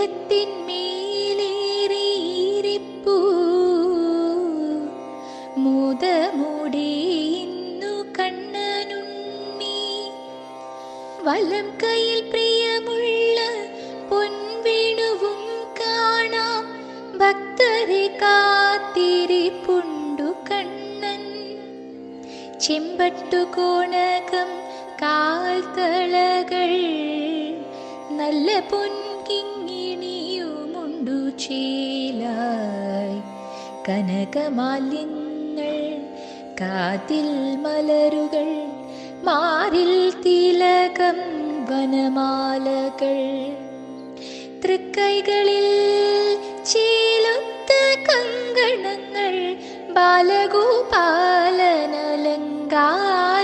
പീഠത്തിന്മേലേറിയിരിപ്പൂ മോദമോടെയിന്നു കണ്ണനുണ്ണി. വലം കയ്യിൽ പ്രിയമുള്ള പൊൻവേണുവും കാണാം, ഭക്തരെ കാത്തിരിപ്പുണ്ടു കണ്ണൻ. ചെമ്പട്ടു കോണകം കാൽത്തളകൾ നല്ല പൊൻകിങ്ങിണിയുമുണ്ടു ചേലായി. കനകമാലിന്യങ്ങൾ കാതിൽ മലരുകൾ മാറിൽ തിലകം വനമാലകൾ. തൃക്കൈകളിൽ ചേലൊത്ത കങ്കണങ്ങൾ ബാലഗോപാലനലങ്കാര